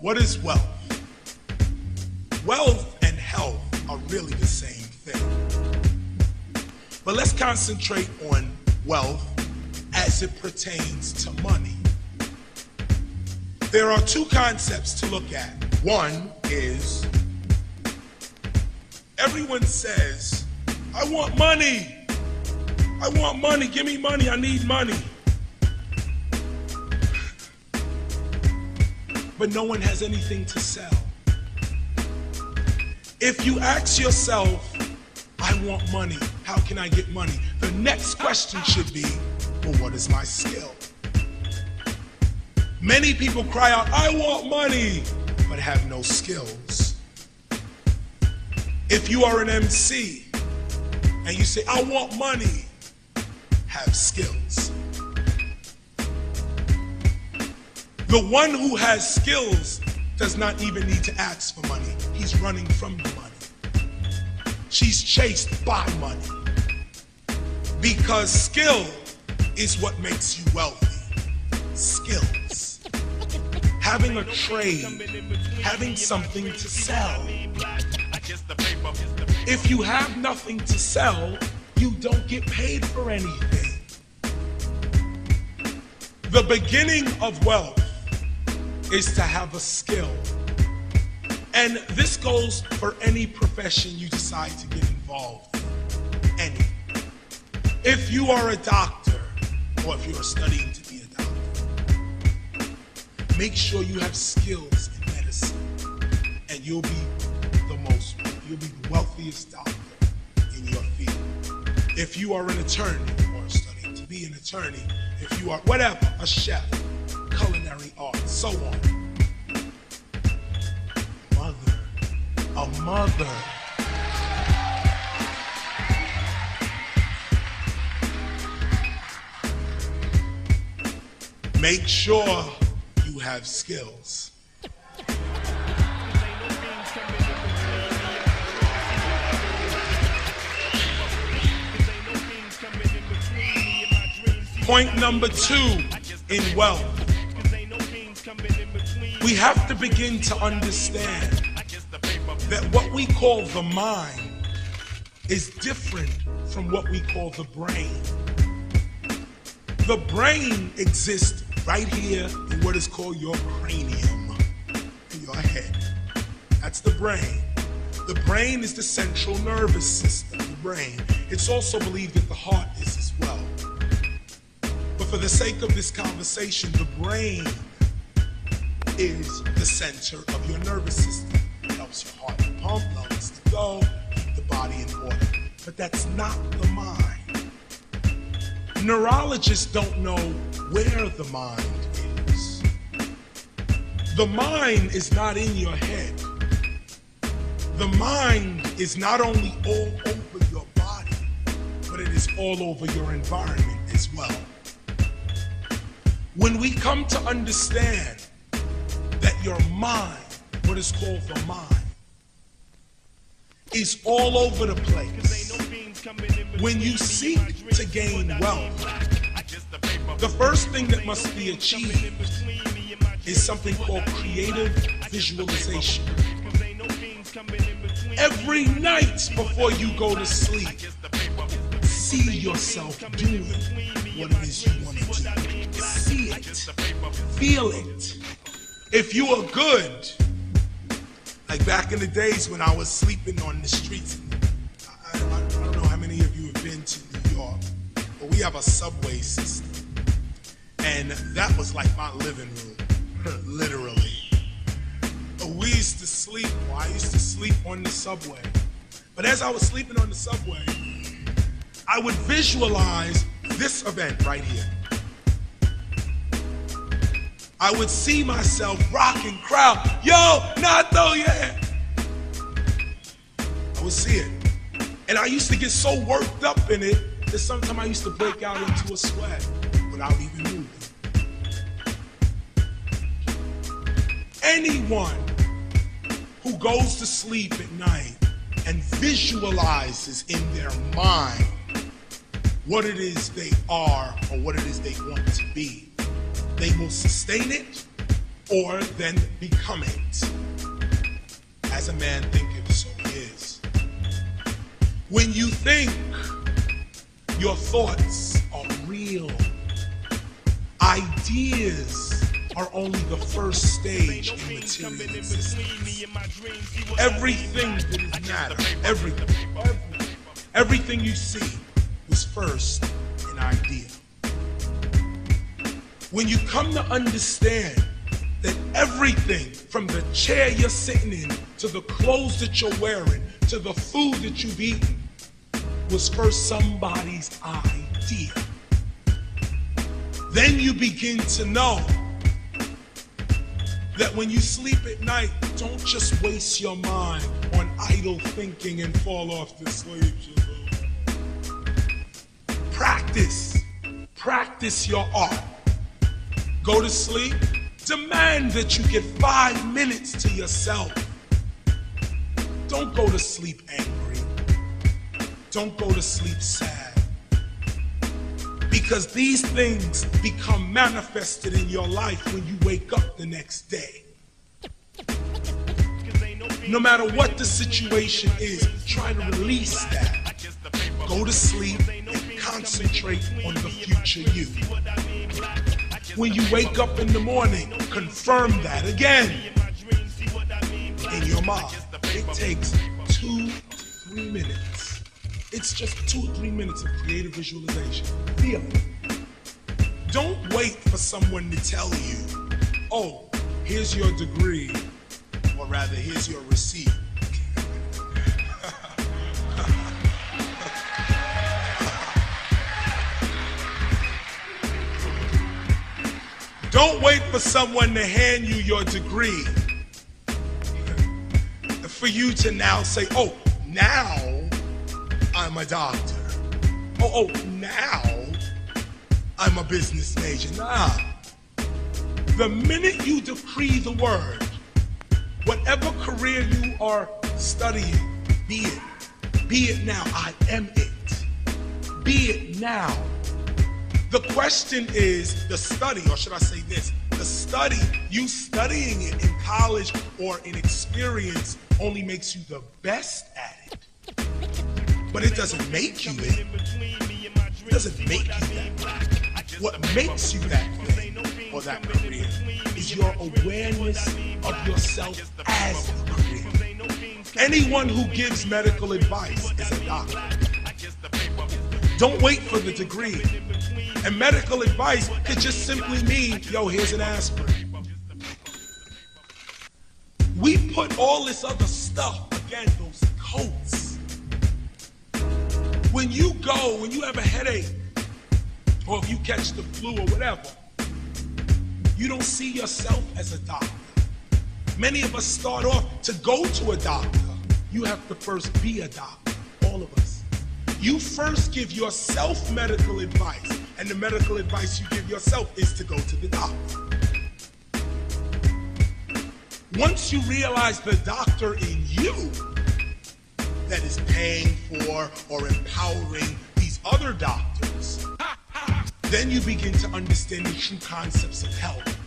What is wealth? Wealth and health are really the same thing. But let's concentrate on wealth as it pertains to money. There are two concepts to look at. One is, everyone says, I want money. I want money. Give me money. I need money. But no one has anything to sell. If you ask yourself, I want money, how can I get money? The next question should be, well, what is my skill? Many people cry out, I want money, but have no skills. If you are an MC and you say, I want money, have skills. The one who has skills does not even need to ask for money. He's running from the money. She's chased by money. Because skill is what makes you wealthy. Skills. Having a trade, having something to sell. If you have nothing to sell, you don't get paid for anything. The beginning of wealth is to have a skill. And this goes for any profession you decide to get involved in. Any. If you are a doctor, or if you're studying to be a doctor, make sure you have skills in medicine, and you'll be the wealthiest doctor in your field. If you are an attorney, or studying to be an attorney, if you are whatever, a chef, culinary arts, so on. A mother. Make sure you have skills. Point number 2 in wealth. We have to begin to understand that what we call the mind is different from what we call the brain. The brain exists right here in what is called your cranium, your head. That's the brain. The brain is the central nervous system, the brain. It's also believed that the heart is as well. But for the sake of this conversation, the brain is the center of your nervous system. It helps your heart to pump, lungs to go, keep the body in order. But that's not the mind. Neurologists don't know where the mind is. The mind is not in your head. The mind is not only all over your body, but it is all over your environment as well. When we come to understand that your mind, what is called the mind, is all over the place. When you seek to gain wealth, the first thing that must be achieved is something called creative visualization. Every night before you go to sleep, see yourself doing what it is you want to do. See it. Feel it. If you are good, like back in the days when I was sleeping on the streets, I don't know how many of you have been to New York, but we have a subway system. And that was like my living room, literally. We used to sleep, or I used to sleep on the subway. But as I was sleeping on the subway, I would visualize this event right here. I would see myself rocking crowd. Yo, Nato, yeah. I would see it. And I used to get so worked up in it that sometimes I used to break out into a sweat without even moving. Anyone who goes to sleep at night and visualizes in their mind what it is they are or what it is they want to be, they will sustain it or then become it. As a man thinketh, so he is. When you think, your thoughts are real. Ideas are only the first stage in material existence. Everything that is matter, everything you see was first an idea. When you come to understand that everything from the chair you're sitting in, to the clothes that you're wearing, to the food that you've eaten, was first somebody's idea, then you begin to know that when you sleep at night, don't just waste your mind on idle thinking and fall off to sleep. Practice your art. Go to sleep, demand that you get 5 minutes to yourself. Don't go to sleep angry. Don't go to sleep sad. Because these things become manifested in your life when you wake up the next day. No matter what the situation is, try to release that. Go to sleep and concentrate on the future you. When you wake up in the morning, confirm that again in your mind. It takes 2-3 minutes. It's just 2 or 3 minutes of creative visualization. Feel it. Don't wait for someone to tell you, oh, here's your degree, or rather, here's your receipt. Don't wait for someone to hand you your degree for you to now say, oh, now I'm a doctor. Oh, now I'm a business major. Nah. The minute you decree the word, whatever career you are studying, be it now. I am it. Be it now. The question is the study, or should I say this, the study, you studying it in college or in experience only makes you the best at it. But it doesn't make you it. It doesn't make you that. What makes you that thing or that career is your awareness of yourself as a career. Anyone who gives medical advice is a doctor. Don't wait for the degree. And medical advice could just simply mean, yo, here's an aspirin. We put all this other stuff, again, those coats. When you have a headache, or if you catch the flu or whatever, you don't see yourself as a doctor. Many of us start off to go to a doctor. You have to first be a doctor, all of us. You first give yourself medical advice, and the medical advice you give yourself is to go to the doctor. Once you realize the doctor in you that is paying for or empowering these other doctors, then you begin to understand the true concepts of health.